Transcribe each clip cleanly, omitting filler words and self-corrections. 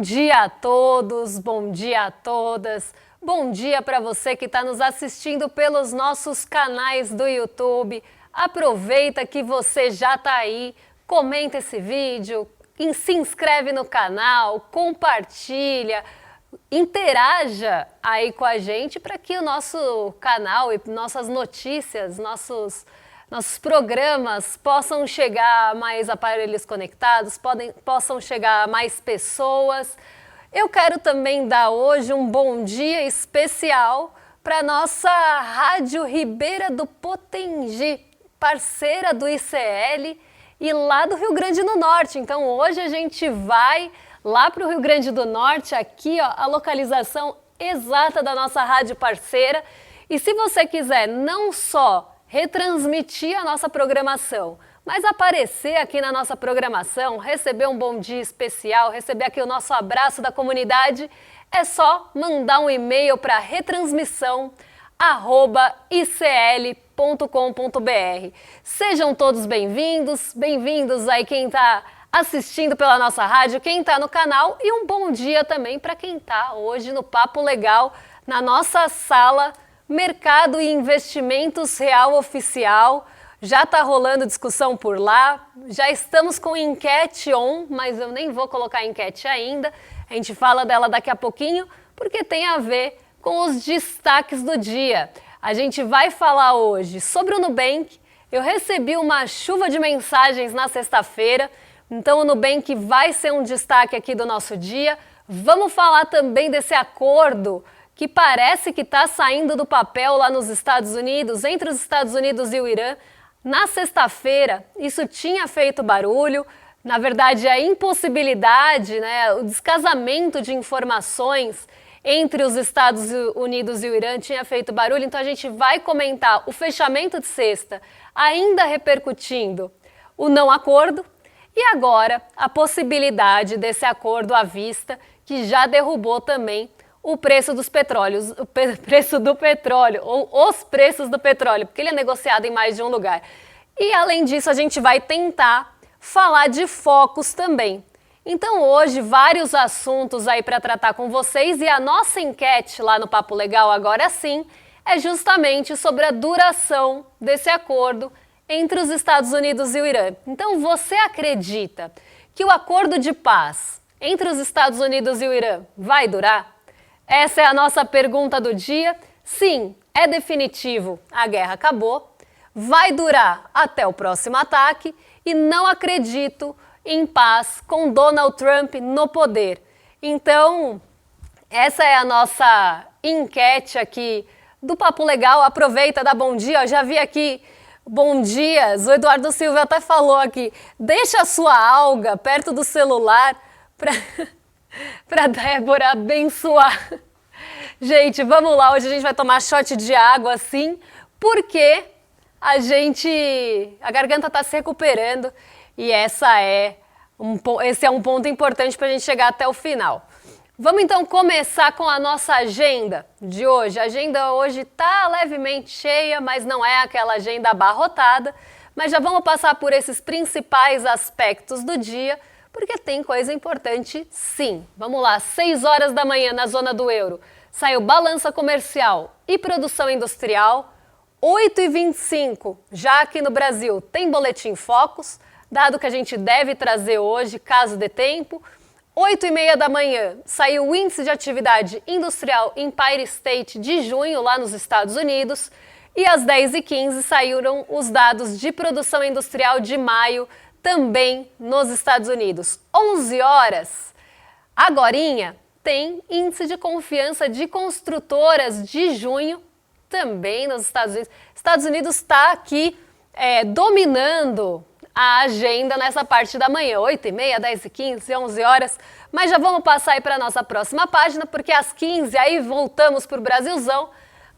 dia a todos, bom dia a todas, bom dia para você que está nos assistindo pelos nossos canais do YouTube. Aproveita que você já está aí, comenta esse vídeo, se inscreve no canal, compartilha, interaja aí com a gente para que o nosso canal e nossas notícias, nossos programas possam chegar a mais aparelhos conectados, possam chegar a mais pessoas. Eu quero também dar hoje um bom dia especial para a nossa Rádio Ribeira do Potengi, parceira do ICL e lá do Rio Grande do Norte. Então hoje a gente vai lá para o Rio Grande do Norte, aqui ó, a localização exata da nossa rádio parceira. E se você quiser não só retransmitir a nossa programação, mas aparecer aqui na nossa programação, receber um bom dia especial, receber aqui o nosso abraço da comunidade, é só mandar um e-mail para retransmissão@icl.com.br. Sejam todos bem-vindos aí quem está assistindo pela nossa rádio, quem está no canal, e um bom dia também para quem está hoje no Papo Legal, na nossa sala Mercado e Investimentos Real Oficial. Já está rolando discussão por lá, já estamos com enquete on, mas eu nem vou colocar a enquete ainda, a gente fala dela daqui a pouquinho, porque tem a ver com os destaques do dia. A gente vai falar hoje sobre o Nubank. Eu recebi uma chuva de mensagens na sexta-feira, então o Nubank vai ser um destaque aqui do nosso dia. Vamos falar também desse acordo que parece que está saindo do papel lá nos Estados Unidos, entre os Estados Unidos e o Irã. Na sexta-feira, isso tinha feito barulho, na verdade a impossibilidade, o descasamento de informações entre os Estados Unidos e o Irã tinha feito barulho, então a gente vai comentar o fechamento de sexta, ainda repercutindo o não acordo, e agora a possibilidade desse acordo à vista, que já derrubou também o preço dos petróleos, o preço do petróleo, ou os preços do petróleo, porque ele é negociado em mais de um lugar. E além disso, a gente vai tentar falar de focos também. Então hoje, vários assuntos aí para tratar com vocês, e a nossa enquete lá no Papo Legal, agora sim, é justamente sobre a duração desse acordo entre os Estados Unidos e o Irã. Então você acredita que o acordo de paz entre os Estados Unidos e o Irã vai durar? Essa é a nossa pergunta do dia. Sim, é definitivo, a guerra acabou, vai durar até o próximo ataque e não acredito em paz com Donald Trump no poder. Então, essa é a nossa enquete aqui do Papo Legal. Aproveita, dá bom dia. Eu já vi aqui, bom dia, o Eduardo Silva até falou aqui, deixa a sua alga perto do celular para Débora abençoar. Gente, vamos lá, hoje a gente vai tomar shot de água assim, porque a garganta está se recuperando e esse é um ponto importante para a gente chegar até o final. Vamos então começar com a nossa agenda de hoje. A agenda hoje está levemente cheia, mas não é aquela agenda abarrotada, mas já vamos passar por esses principais aspectos do dia, porque tem coisa importante sim. Vamos lá, 6 horas da manhã na zona do euro, saiu balança comercial e produção industrial. 8h25, já aqui no Brasil, tem boletim Focus, dado que a gente deve trazer hoje, caso dê tempo. 8h30 da manhã, saiu o índice de atividade industrial Empire State de junho, lá nos Estados Unidos. E às 10h15 saíram os dados de produção industrial de maio, também nos Estados Unidos. 11 horas, agorinha, tem índice de confiança de construtoras de junho, também nos Estados Unidos. Estados Unidos está aqui dominando a agenda nessa parte da manhã, 8h30, 10h15, 11 horas. Mas já vamos passar aí para a nossa próxima página, porque às 15 aí voltamos para o Brasilzão.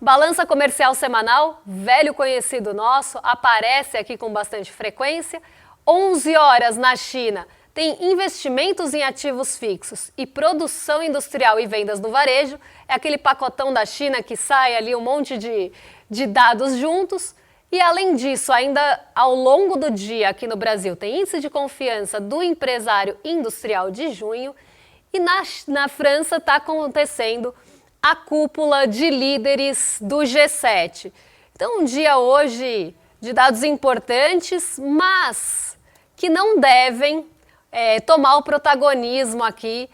Balança comercial semanal, velho conhecido nosso, aparece aqui com bastante frequência. 11 horas na China, tem investimentos em ativos fixos e produção industrial e vendas no varejo. É aquele pacotão da China que sai ali um monte de dados juntos. E além disso, ainda ao longo do dia aqui no Brasil, tem índice de confiança do empresário industrial de junho E na França está acontecendo a cúpula de líderes do G7. Então, um dia hoje de dados importantes, mas que não devem tomar o protagonismo aqui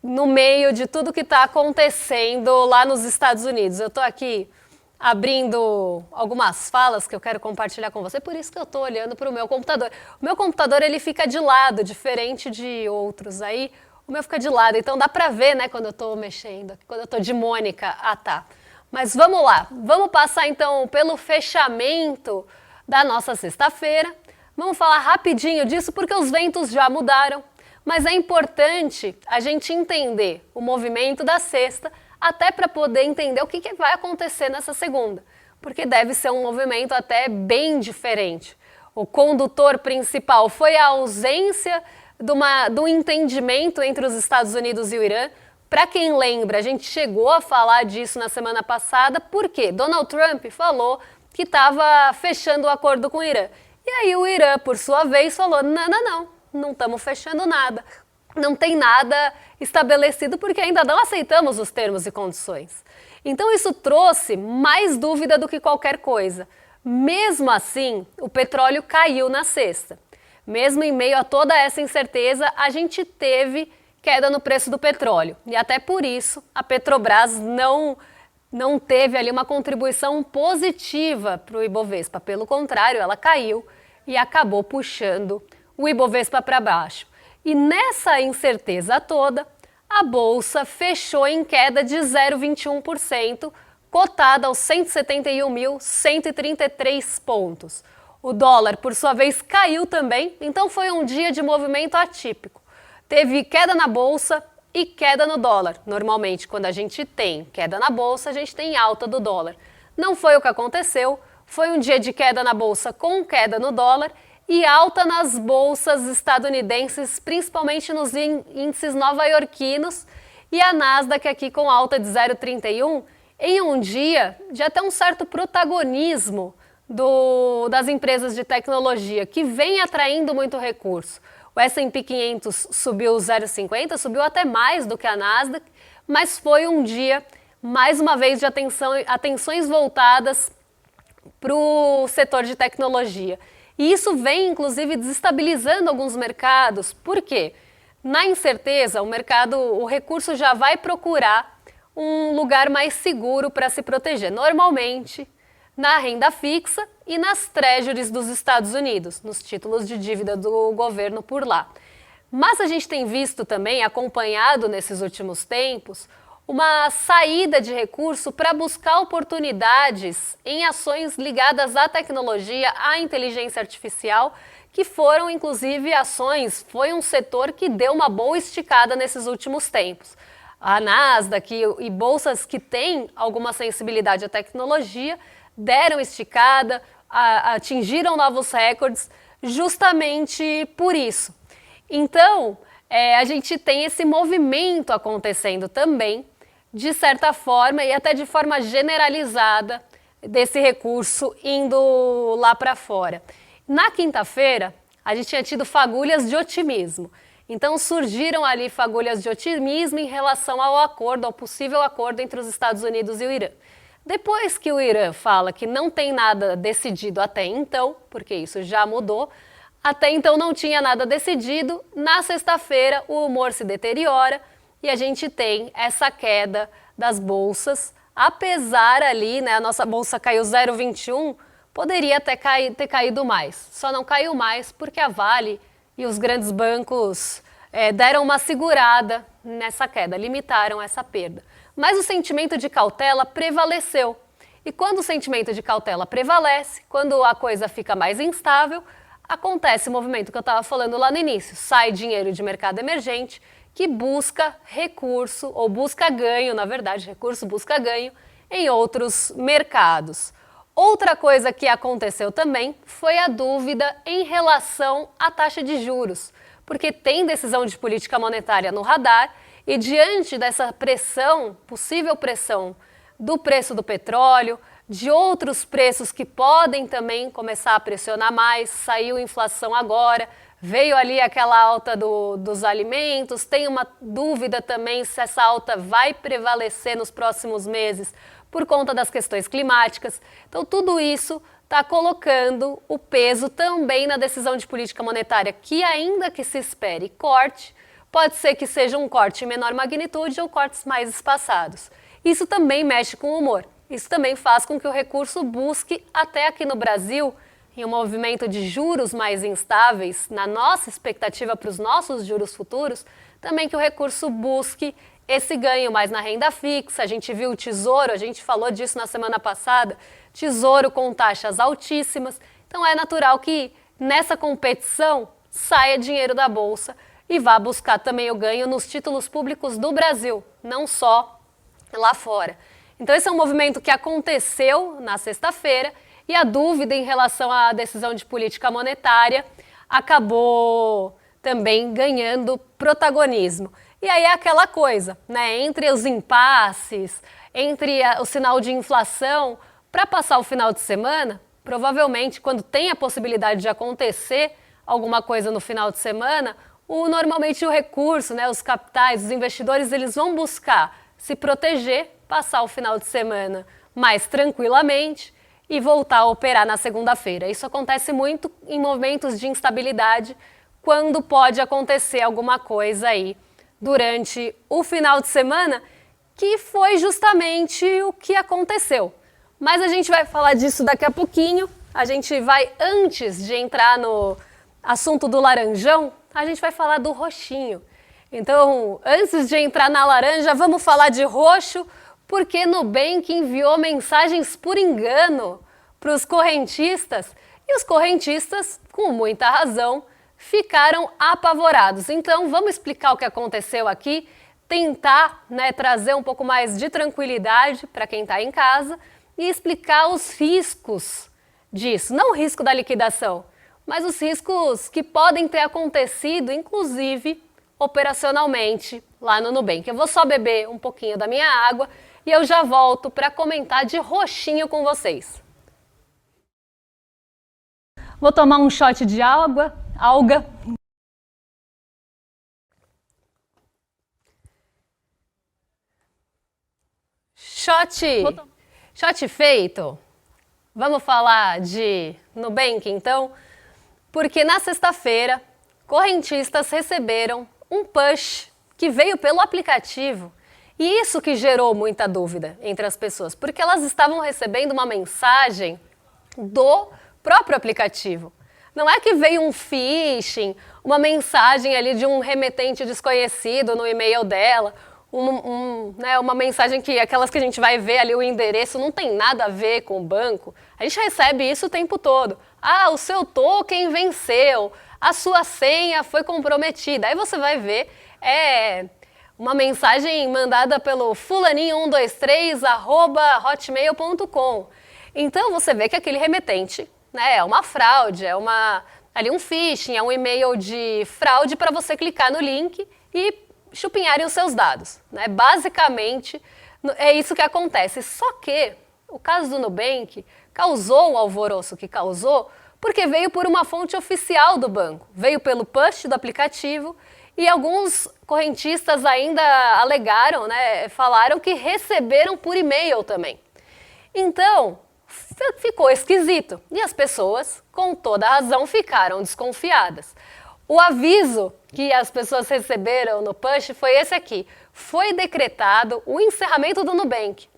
no meio de tudo que está acontecendo lá nos Estados Unidos. Eu estou aqui abrindo algumas falas que eu quero compartilhar com você, por isso que eu estou olhando para o meu computador. O meu computador ele fica de lado, diferente de outros aí, o meu fica de lado, então dá para ver, né, quando eu estou mexendo, quando eu estou de Mônica, tá. Mas vamos lá, vamos passar então pelo fechamento da nossa sexta-feira, vamos falar rapidinho disso porque os ventos já mudaram, mas é importante a gente entender o movimento da sexta, até para poder entender o que vai acontecer nessa segunda, porque deve ser um movimento até bem diferente. O condutor principal foi a ausência do entendimento entre os Estados Unidos e o Irã. Para quem lembra, a gente chegou a falar disso na semana passada, porque Donald Trump falou que estava fechando o acordo com o Irã. E aí o Irã, por sua vez, falou, não estamos fechando nada. Não tem nada estabelecido porque ainda não aceitamos os termos e condições. Então isso trouxe mais dúvida do que qualquer coisa. Mesmo assim, o petróleo caiu na sexta. Mesmo em meio a toda essa incerteza, a gente teve queda no preço do petróleo. E até por isso, a Petrobras não teve ali uma contribuição positiva para o Ibovespa. Pelo contrário, ela caiu e acabou puxando o Ibovespa para baixo. E nessa incerteza toda, a Bolsa fechou em queda de 0,21%, cotada aos 171.133 pontos. O dólar, por sua vez, caiu também, então foi um dia de movimento atípico. Teve queda na Bolsa e queda no dólar. Normalmente, quando a gente tem queda na Bolsa, a gente tem alta do dólar. Não foi o que aconteceu, foi um dia de queda na Bolsa com queda no dólar, e alta nas bolsas estadunidenses, principalmente nos índices nova-iorquinos, e a Nasdaq aqui com alta de 0,31, em um dia de até um certo protagonismo das empresas de tecnologia, que vem atraindo muito recurso. O S&P 500 subiu 0,50, subiu até mais do que a Nasdaq, mas foi um dia, mais uma vez, de atenções voltadas para o setor de tecnologia. E isso vem, inclusive, desestabilizando alguns mercados. Por quê? Na incerteza, o recurso já vai procurar um lugar mais seguro para se proteger. Normalmente, na renda fixa e nas treasuries dos Estados Unidos, nos títulos de dívida do governo por lá. Mas a gente tem visto também, acompanhado nesses últimos tempos, uma saída de recurso para buscar oportunidades em ações ligadas à tecnologia, à inteligência artificial, que foram, inclusive, foi um setor que deu uma boa esticada nesses últimos tempos. A Nasdaq e bolsas que têm alguma sensibilidade à tecnologia deram esticada, atingiram novos recordes, justamente por isso. Então, a gente tem esse movimento acontecendo também, de certa forma e até de forma generalizada, desse recurso indo lá para fora. Na quinta-feira, a gente tinha tido fagulhas de otimismo. Então surgiram ali fagulhas de otimismo em relação ao possível acordo entre os Estados Unidos e o Irã. Depois que o Irã fala que não tem nada decidido até então, porque isso já mudou, até então não tinha nada decidido, na sexta-feira o humor se deteriora, e a gente tem essa queda das bolsas, apesar ali, né, a nossa bolsa caiu 0,21, poderia ter caído mais. Só não caiu mais porque a Vale e os grandes bancos deram uma segurada nessa queda, limitaram essa perda. Mas o sentimento de cautela prevaleceu. E quando o sentimento de cautela prevalece, quando a coisa fica mais instável, acontece o movimento que eu estava falando lá no início. Sai dinheiro de mercado emergente, que busca recurso, ou busca ganho, na verdade, recurso busca ganho em outros mercados. Outra coisa que aconteceu também foi a dúvida em relação à taxa de juros, porque tem decisão de política monetária no radar e diante dessa pressão, possível pressão do preço do petróleo, de outros preços que podem também começar a pressionar mais, saiu inflação agora, Veio ali aquela alta dos alimentos, tem uma dúvida também se essa alta vai prevalecer nos próximos meses por conta das questões climáticas. Então, tudo isso está colocando o peso também na decisão de política monetária, que ainda que se espere corte, pode ser que seja um corte em menor magnitude ou cortes mais espaçados. Isso também mexe com o humor. Isso também faz com que o recurso busque, até aqui no Brasil, em um movimento de juros mais instáveis, na nossa expectativa para os nossos juros futuros, também que o recurso busque esse ganho mais na renda fixa. A gente viu o Tesouro, a gente falou disso na semana passada, Tesouro com taxas altíssimas. Então é natural que nessa competição saia dinheiro da Bolsa e vá buscar também o ganho nos títulos públicos do Brasil, não só lá fora. Então esse é um movimento que aconteceu na sexta-feira e a dúvida em relação à decisão de política monetária acabou também ganhando protagonismo. E aí é aquela coisa, né? Entre os impasses, entre o sinal de inflação, para passar o final de semana, provavelmente quando tem a possibilidade de acontecer alguma coisa no final de semana, normalmente o recurso, né, os capitais, os investidores, eles vão buscar se proteger, passar o final de semana mais tranquilamente e voltar a operar na segunda-feira. Isso acontece muito em momentos de instabilidade, quando pode acontecer alguma coisa aí durante o final de semana, que foi justamente o que aconteceu. Mas a gente vai falar disso daqui a pouquinho. A gente vai, antes de entrar no assunto do laranjão, a gente vai falar do roxinho. Então, antes de entrar na laranja, vamos falar de roxo, porque Nubank enviou mensagens por engano para os correntistas e os correntistas, com muita razão, ficaram apavorados. Então, vamos explicar o que aconteceu aqui, tentar, né, trazer um pouco mais de tranquilidade para quem está em casa e explicar os riscos disso. Não o risco da liquidação, mas os riscos que podem ter acontecido, inclusive operacionalmente, lá no Nubank. Eu vou só beber um pouquinho da minha água e eu já volto para comentar de roxinho com vocês. Vou tomar um shot de alga. Shot feito. Vamos falar de Nubank, então? Porque na sexta-feira, correntistas receberam um push que veio pelo aplicativo. E isso que gerou muita dúvida entre as pessoas, porque elas estavam recebendo uma mensagem do próprio aplicativo. Não é que veio um phishing, uma mensagem ali de um remetente desconhecido no e-mail dela, né, uma mensagem que, aquelas que a gente vai ver ali, o endereço não tem nada a ver com o banco. A gente recebe isso o tempo todo. Ah, o seu token venceu, a sua senha foi comprometida. Aí você vai ver, uma mensagem mandada pelo fulaninho123@hotmail.com. Então você vê que aquele remetente, né, é uma fraude, ali um phishing, é um e-mail de fraude para você clicar no link e chupinharem os seus dados, né? Basicamente, é isso que acontece. Só que o caso do Nubank causou o alvoroço que causou porque veio por uma fonte oficial do banco. Veio pelo push do aplicativo e alguns correntistas ainda alegaram, né, falaram que receberam por e-mail também. Então, ficou esquisito e as pessoas, com toda razão, ficaram desconfiadas. O aviso que as pessoas receberam no push foi esse aqui. Foi decretado o encerramento do Nubank.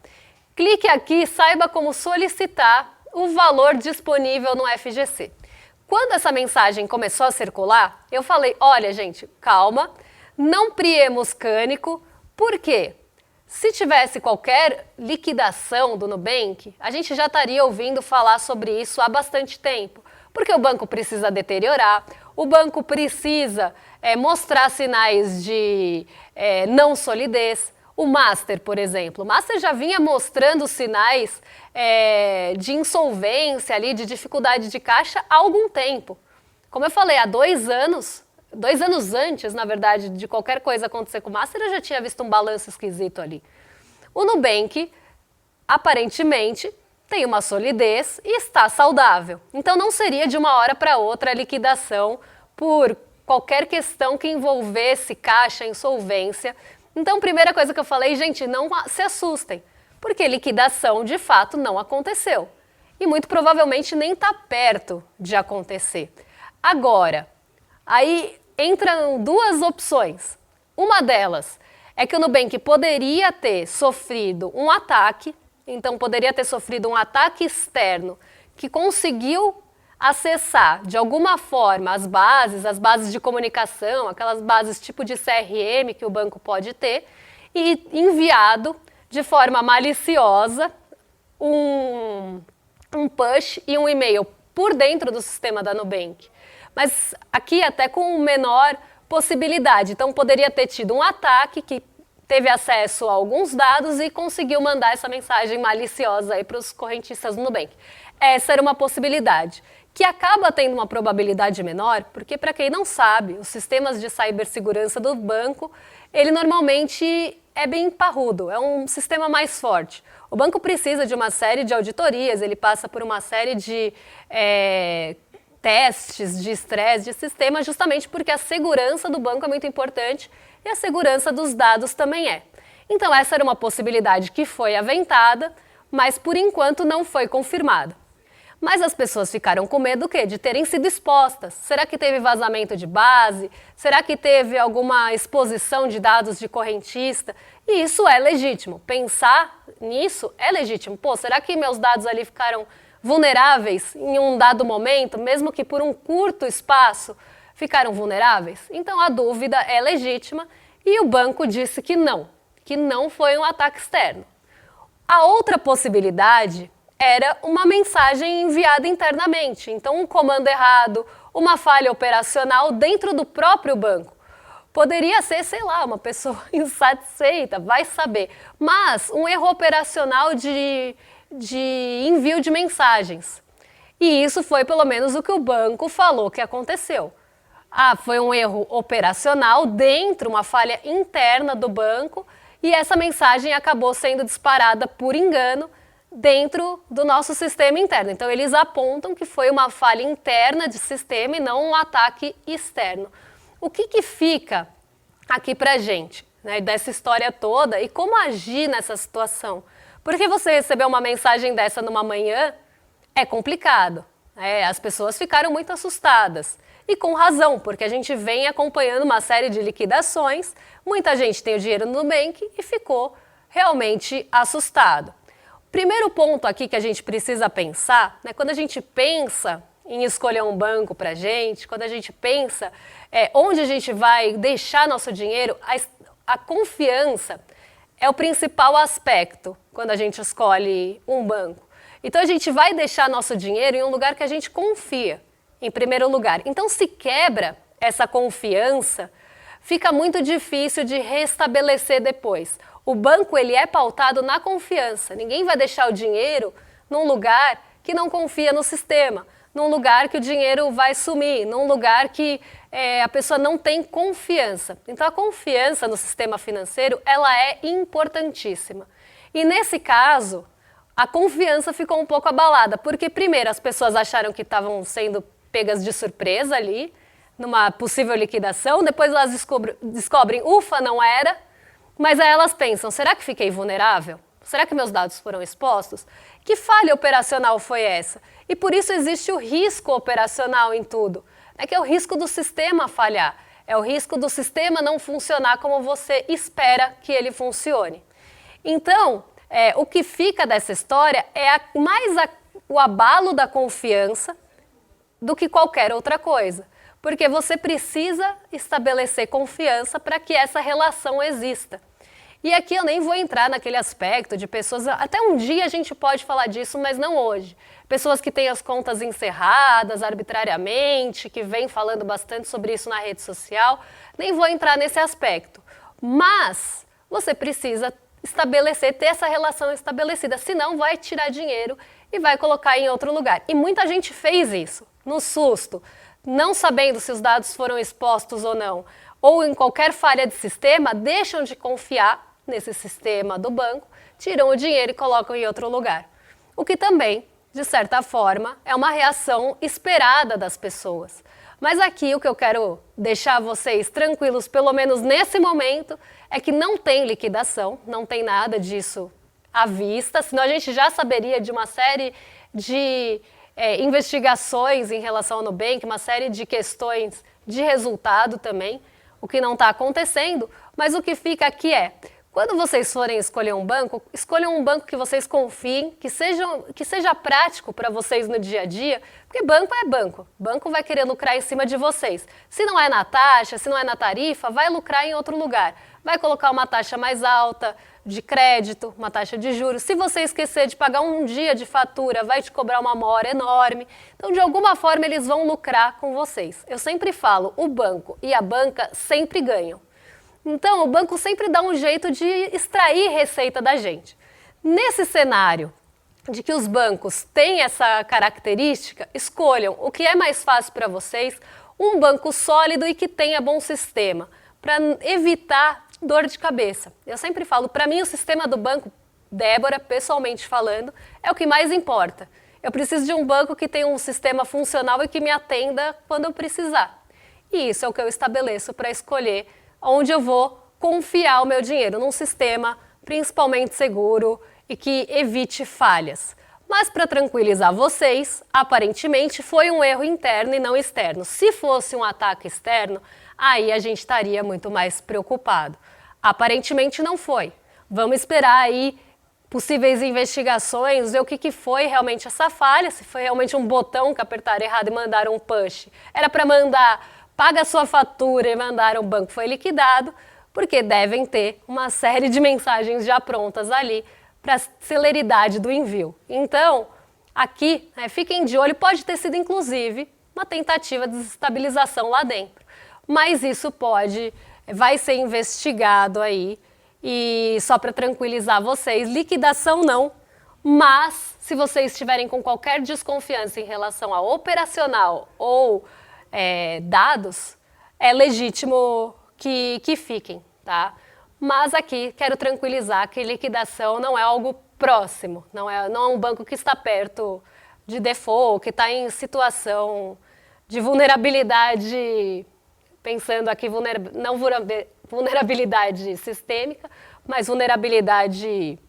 Clique aqui e saiba como solicitar o valor disponível no FGC. Quando essa mensagem começou a circular, eu falei, olha gente, calma, não priemos cânico, por quê? Se tivesse qualquer liquidação do Nubank, a gente já estaria ouvindo falar sobre isso há bastante tempo. Porque o banco precisa deteriorar, o banco precisa mostrar sinais de não solidez. O Master, por exemplo, o Master já vinha mostrando sinais de insolvência, ali, de dificuldade de caixa há algum tempo. Como eu falei, há 2 anos antes, na verdade, de qualquer coisa acontecer com o Master, eu já tinha visto um balanço esquisito ali. O Nubank, aparentemente, tem uma solidez e está saudável. Então não seria de uma hora para outra a liquidação por qualquer questão que envolvesse caixa, insolvência. Então, primeira coisa que eu falei, gente, não se assustem, porque liquidação de fato não aconteceu. E muito provavelmente nem está perto de acontecer. Agora, aí entram duas opções. Uma delas é que o Nubank poderia ter sofrido um ataque, então poderia ter sofrido um ataque externo que conseguiu acessar de alguma forma as bases de comunicação, aquelas bases tipo de CRM que o banco pode ter, e enviado de forma maliciosa um push e um e-mail por dentro do sistema da Nubank. Mas aqui até com menor possibilidade. Então poderia ter tido um ataque que teve acesso a alguns dados e conseguiu mandar essa mensagem maliciosa aí para os correntistas do Nubank. Essa era uma possibilidade, que acaba tendo uma probabilidade menor, porque para quem não sabe, os sistemas de cibersegurança do banco, ele normalmente é bem parrudo, é um sistema mais forte. O banco precisa de uma série de auditorias, ele passa por uma série de testes de estresse de sistema, justamente porque a segurança do banco é muito importante e a segurança dos dados também é. Então essa era uma possibilidade que foi aventada, mas por enquanto não foi confirmada. Mas as pessoas ficaram com medo do quê? De terem sido expostas. Será que teve vazamento de base? Será que teve alguma exposição de dados de correntista? E isso é legítimo. Pensar nisso é legítimo. Pô, será que meus dados ali ficaram vulneráveis em um dado momento, mesmo que por um curto espaço ficaram vulneráveis? Então a dúvida é legítima e o banco disse que não foi um ataque externo. A outra possibilidade era uma mensagem enviada internamente, então um comando errado, uma falha operacional dentro do próprio banco. Poderia ser, sei lá, uma pessoa insatisfeita, vai saber, mas um erro operacional de envio de mensagens. E isso foi pelo menos o que o banco falou que aconteceu. Foi um erro operacional dentro, uma falha interna do banco, e essa mensagem acabou sendo disparada por engano dentro do nosso sistema interno. Então eles apontam que foi uma falha interna de sistema e não um ataque externo. O que fica aqui pra gente, né, dessa história toda e como agir nessa situação? Porque você receber uma mensagem dessa numa manhã é complicado. As pessoas ficaram muito assustadas. E com razão, porque a gente vem acompanhando uma série de liquidações, muita gente tem o dinheiro no Nubank e ficou realmente assustado. Primeiro ponto aqui que a gente precisa pensar, né, quando a gente pensa em escolher um banco para a gente, quando a gente pensa onde a gente vai deixar nosso dinheiro, a confiança é o principal aspecto quando a gente escolhe um banco. Então a gente vai deixar nosso dinheiro em um lugar que a gente confia, em primeiro lugar. Então se quebra essa confiança, fica muito difícil de restabelecer depois. O banco ele é pautado na confiança. Ninguém vai deixar o dinheiro num lugar que não confia no sistema, num lugar que o dinheiro vai sumir, num lugar que a pessoa não tem confiança. Então a confiança no sistema financeiro ela é importantíssima. E nesse caso, a confiança ficou um pouco abalada, porque primeiro as pessoas acharam que estavam sendo pegas de surpresa ali, numa possível liquidação, depois elas descobrem, ufa, não era. Mas aí elas pensam, será que fiquei vulnerável? Será que meus dados foram expostos? Que falha operacional foi essa? E por isso existe o risco operacional em tudo. Que é o risco do sistema falhar. É o risco do sistema não funcionar como você espera que ele funcione. Então, o que fica dessa história é o abalo da confiança do que qualquer outra coisa. Porque você precisa estabelecer confiança para que essa relação exista. E aqui eu nem vou entrar naquele aspecto de pessoas, até um dia a gente pode falar disso, mas não hoje. Pessoas que têm as contas encerradas arbitrariamente, que vêm falando bastante sobre isso na rede social, nem vou entrar nesse aspecto. Mas você precisa ter essa relação estabelecida, senão vai tirar dinheiro e vai colocar em outro lugar. E muita gente fez isso, no susto, não sabendo se os dados foram expostos ou não, ou em qualquer falha de sistema, deixam de confiar nesse sistema do banco, tiram o dinheiro e colocam em outro lugar. O que também, de certa forma, é uma reação esperada das pessoas. Mas aqui o que eu quero deixar vocês tranquilos, pelo menos nesse momento, é que não tem liquidação, não tem nada disso à vista, senão a gente já saberia de uma série de investigações em relação ao Nubank, uma série de questões de resultado também, o que não está acontecendo, mas o que fica aqui é, quando vocês forem escolher um banco, escolham um banco que vocês confiem, que seja prático para vocês no dia a dia, porque banco é banco. Banco vai querer lucrar em cima de vocês. Se não é na taxa, se não é na tarifa, vai lucrar em outro lugar. Vai colocar uma taxa mais alta de crédito, uma taxa de juros. Se você esquecer de pagar um dia de fatura, vai te cobrar uma mora enorme. Então, de alguma forma, eles vão lucrar com vocês. Eu sempre falo, o banco e a banca sempre ganham. Então, o banco sempre dá um jeito de extrair receita da gente. Nesse cenário de que os bancos têm essa característica, escolham o que é mais fácil para vocês, um banco sólido e que tenha bom sistema, para evitar dor de cabeça. Eu sempre falo, para mim o sistema do banco, Débora, pessoalmente falando, é o que mais importa. Eu preciso de um banco que tenha um sistema funcional e que me atenda quando eu precisar. E isso é o que eu estabeleço para escolher onde eu vou confiar o meu dinheiro, num sistema principalmente seguro e que evite falhas. Mas para tranquilizar vocês, aparentemente foi um erro interno e não externo. Se fosse um ataque externo, aí a gente estaria muito mais preocupado. Aparentemente não foi. Vamos esperar aí possíveis investigações, ver o que foi realmente essa falha, se foi realmente um botão que apertaram errado e mandaram um push. Era para mandar paga a sua fatura e mandar o banco foi liquidado, porque devem ter uma série de mensagens já prontas ali para a celeridade do envio. Então, aqui, fiquem de olho, pode ter sido inclusive uma tentativa de desestabilização lá dentro. Mas isso vai ser investigado aí, e só para tranquilizar vocês, liquidação não, mas se vocês estiverem com qualquer desconfiança em relação ao operacional ou dados, é legítimo que fiquem, tá? Mas aqui quero tranquilizar que liquidação não é algo próximo, não é um banco que está perto de default, que está em situação de vulnerabilidade, pensando aqui, não vulnerabilidade sistêmica, mas vulnerabilidade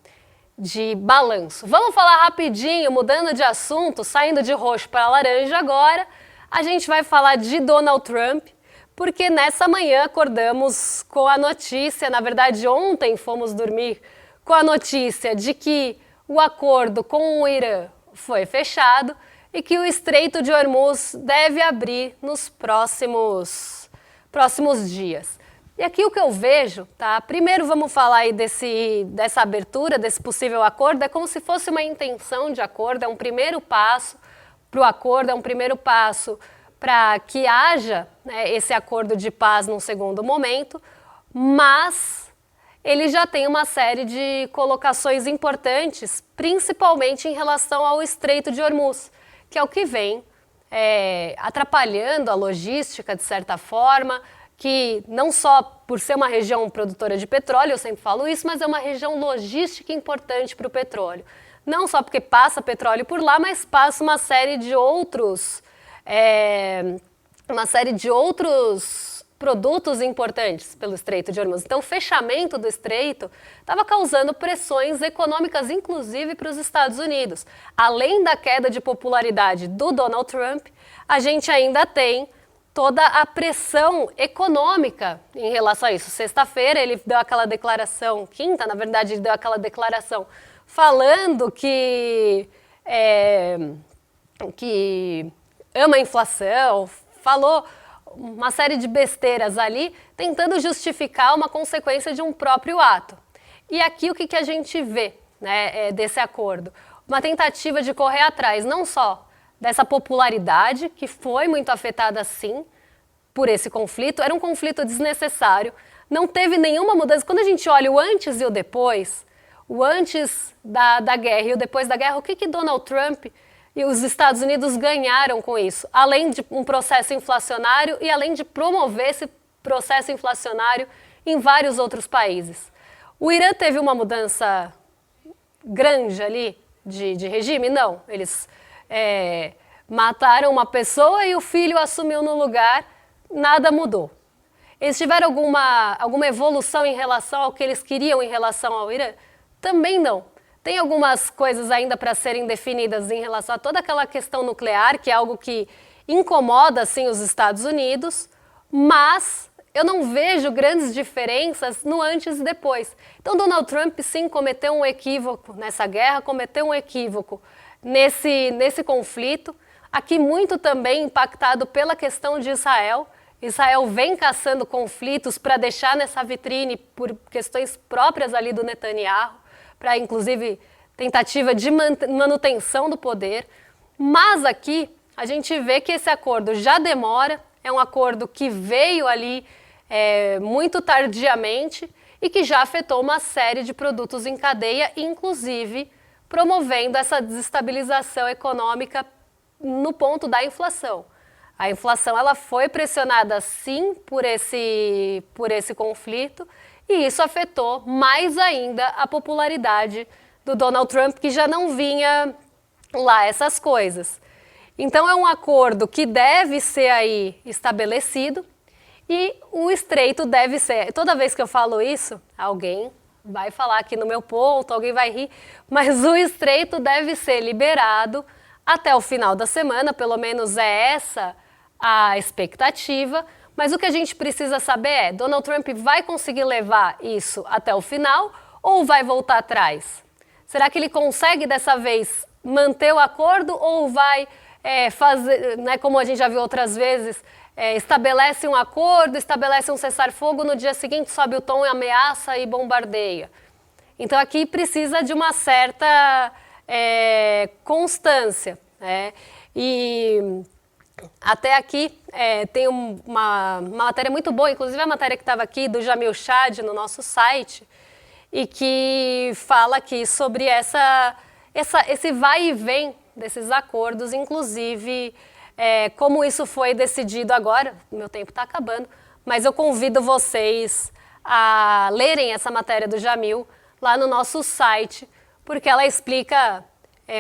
de balanço. Vamos falar rapidinho, mudando de assunto, saindo de roxo para laranja agora. A gente vai falar de Donald Trump, porque nessa manhã acordamos com a notícia, na verdade ontem fomos dormir com a notícia de que o acordo com o Irã foi fechado e que o Estreito de Hormuz deve abrir nos próximos dias. E aqui o que eu vejo, tá? Primeiro vamos falar aí dessa abertura, desse possível acordo, é como se fosse uma intenção de acordo, é um primeiro passo para o acordo, é um primeiro passo para que haja, esse acordo de paz num segundo momento, mas ele já tem uma série de colocações importantes, principalmente em relação ao Estreito de Hormuz, que é o que vem atrapalhando a logística de certa forma, que não só por ser uma região produtora de petróleo, eu sempre falo isso, mas é uma região logística importante para o petróleo. Não só porque passa petróleo por lá, mas passa uma série de outros produtos importantes pelo Estreito de Hormuz. Então, o fechamento do Estreito estava causando pressões econômicas, inclusive para os Estados Unidos. Além da queda de popularidade do Donald Trump, a gente ainda tem toda a pressão econômica em relação a isso. Sexta-feira ele deu aquela declaração, quinta, na verdade, ele deu aquela declaração falando que ama a inflação, falou uma série de besteiras ali, tentando justificar uma consequência de um próprio ato. E aqui o que a gente vê, desse acordo? Uma tentativa de correr atrás, não só dessa popularidade, que foi muito afetada sim por esse conflito, era um conflito desnecessário, não teve nenhuma mudança. Quando a gente olha o antes e o depois, o antes da guerra e o depois da guerra, o que Donald Trump e os Estados Unidos ganharam com isso? Além de um processo inflacionário e além de promover esse processo inflacionário em vários outros países. O Irã teve uma mudança grande ali de regime? Não. Eles Mataram uma pessoa e o filho assumiu no lugar, nada mudou. Eles tiveram alguma evolução em relação ao que eles queriam em relação ao Irã? Também não. Tem algumas coisas ainda para serem definidas em relação a toda aquela questão nuclear, que é algo que incomoda, sim, os Estados Unidos, mas eu não vejo grandes diferenças no antes e depois. Então, Donald Trump, sim, cometeu um equívoco nessa guerra, cometeu um equívoco nesse conflito, aqui muito também impactado pela questão de Israel. Israel vem caçando conflitos para deixar nessa vitrine por questões próprias ali do Netanyahu, para inclusive tentativa de manutenção do poder. Mas aqui a gente vê que esse acordo já demora, é um acordo que veio ali muito tardiamente e que já afetou uma série de produtos em cadeia, inclusive promovendo essa desestabilização econômica no ponto da inflação. A inflação ela foi pressionada sim por esse conflito e isso afetou mais ainda a popularidade do Donald Trump, que já não vinha lá essas coisas. Então é um acordo que deve ser aí estabelecido e o estreito deve ser... Toda vez que eu falo isso, alguém vai falar aqui no meu ponto, alguém vai rir, mas o estreito deve ser liberado até o final da semana, pelo menos é essa a expectativa, mas o que a gente precisa saber é, Donald Trump vai conseguir levar isso até o final ou vai voltar atrás? Será que ele consegue dessa vez manter o acordo ou vai fazer, né, como a gente já viu outras vezes, estabelece um acordo, estabelece um cessar-fogo, no dia seguinte sobe o tom e ameaça e bombardeia? Então aqui precisa de uma certa constância, né? E até aqui tem uma matéria muito boa, inclusive a matéria que estava aqui do Jamil Chad no nosso site, e que fala aqui sobre esse vai e vem desses acordos, inclusive como isso foi decidido agora. Meu tempo está acabando, mas eu convido vocês a lerem essa matéria do Jamil lá no nosso site, porque ela explica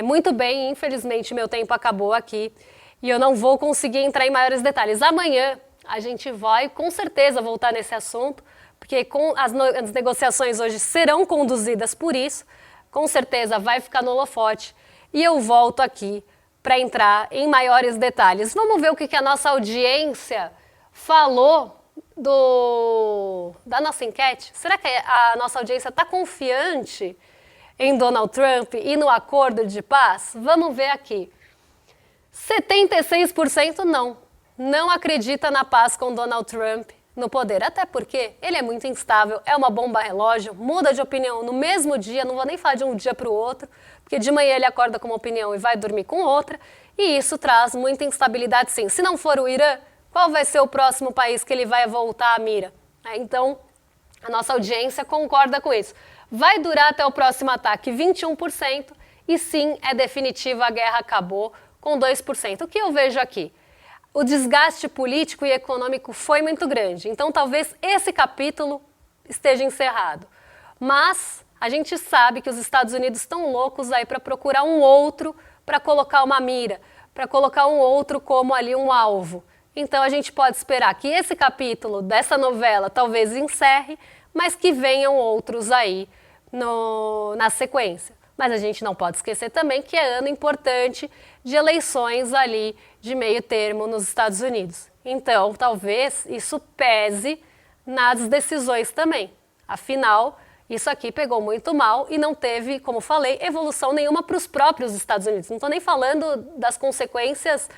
muito bem. Infelizmente meu tempo acabou aqui e eu não vou conseguir entrar em maiores detalhes. Amanhã a gente vai com certeza voltar nesse assunto, porque as negociações hoje serão conduzidas por isso, com certeza vai ficar no holofote e eu volto aqui para entrar em maiores detalhes. Vamos ver o que a nossa audiência falou da nossa enquete. Será que a nossa audiência está confiante em Donald Trump e no acordo de paz? Vamos ver aqui. 76% não acredita na paz com Donald Trump no poder, até porque ele é muito instável, é uma bomba relógio, muda de opinião no mesmo dia, não vou nem falar de um dia para o outro, porque de manhã ele acorda com uma opinião e vai dormir com outra, e isso traz muita instabilidade sim. Se não for o Irã, qual vai ser o próximo país que ele vai voltar à mira? Então, a nossa audiência concorda com isso. Vai durar até o próximo ataque 21%, e sim, é definitiva, a guerra acabou, com 2%. O que eu vejo aqui? O desgaste político e econômico foi muito grande, então talvez esse capítulo esteja encerrado. Mas a gente sabe que os Estados Unidos estão loucos aí para procurar um outro para colocar uma mira, para colocar um outro como ali um alvo. Então a gente pode esperar que esse capítulo dessa novela talvez encerre, mas que venham outros aí na sequência. Mas a gente não pode esquecer também que é ano importante de eleições ali de meio termo nos Estados Unidos. Então, talvez isso pese nas decisões também. Afinal, isso aqui pegou muito mal e não teve, como falei, evolução nenhuma para os próprios Estados Unidos. Não estou nem falando das consequências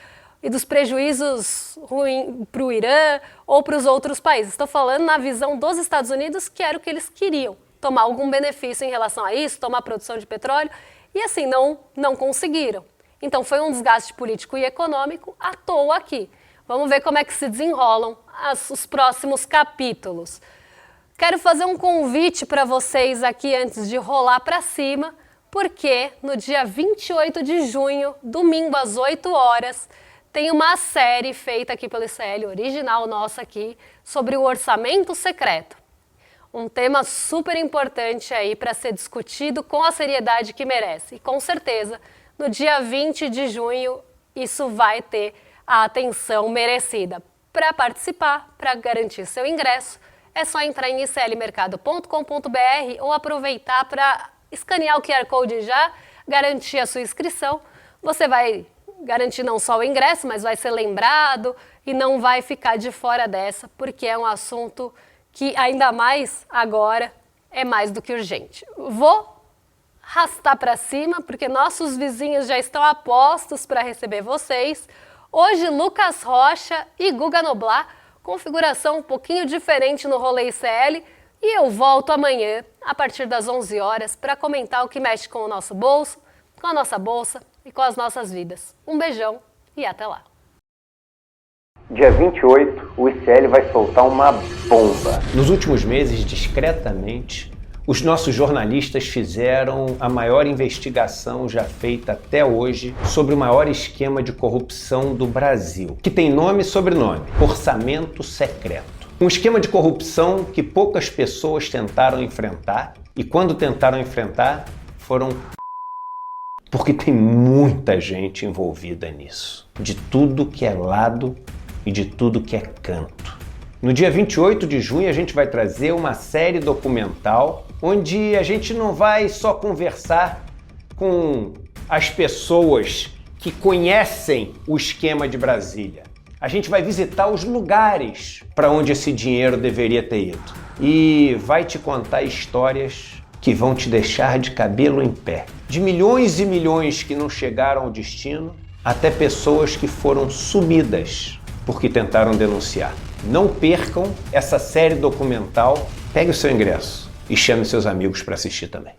e dos prejuízos ruins para o Irã ou para os outros países. Estou falando na visão dos Estados Unidos, que era o que eles queriam. Tomar algum benefício em relação a isso, tomar produção de petróleo, e assim, não conseguiram. Então foi um desgaste político e econômico à toa aqui. Vamos ver como é que se desenrolam os próximos capítulos. Quero fazer um convite para vocês aqui antes de rolar para cima, porque no dia 28 de junho, domingo às 8 horas, tem uma série feita aqui pelo ICL, original nossa aqui, sobre o orçamento secreto. Um tema super importante aí para ser discutido com a seriedade que merece. E com certeza, no dia 20 de junho, isso vai ter a atenção merecida. Para participar, para garantir seu ingresso, é só entrar em iclmercado.com.br ou aproveitar para escanear o QR Code já, garantir a sua inscrição. Você vai garantir não só o ingresso, mas vai ser lembrado e não vai ficar de fora dessa, porque é um assunto que, ainda mais agora, é mais do que urgente. Vou arrastar para cima, porque nossos vizinhos já estão a postos para receber vocês. Hoje, Lucas Rocha e Guga Noblar, configuração um pouquinho diferente no Rolê ICL, e eu volto amanhã, a partir das 11 horas, para comentar o que mexe com o nosso bolso, com a nossa bolsa e com as nossas vidas. Um beijão e até lá! Dia 28, o ICL vai soltar uma bomba. Nos últimos meses, discretamente, os nossos jornalistas fizeram a maior investigação já feita até hoje sobre o maior esquema de corrupção do Brasil, que tem nome e sobrenome: orçamento secreto. Um esquema de corrupção que poucas pessoas tentaram enfrentar, e quando tentaram enfrentar, foram porque tem muita gente envolvida nisso, de tudo que é lado e de tudo que é canto. No dia 28 de junho a gente vai trazer uma série documental onde a gente não vai só conversar com as pessoas que conhecem o esquema de Brasília. A gente vai visitar os lugares para onde esse dinheiro deveria ter ido e vai te contar histórias que vão te deixar de cabelo em pé. De milhões e milhões que não chegaram ao destino, até pessoas que foram sumidas porque tentaram denunciar. Não percam essa série documental. Pegue o seu ingresso e chame seus amigos para assistir também.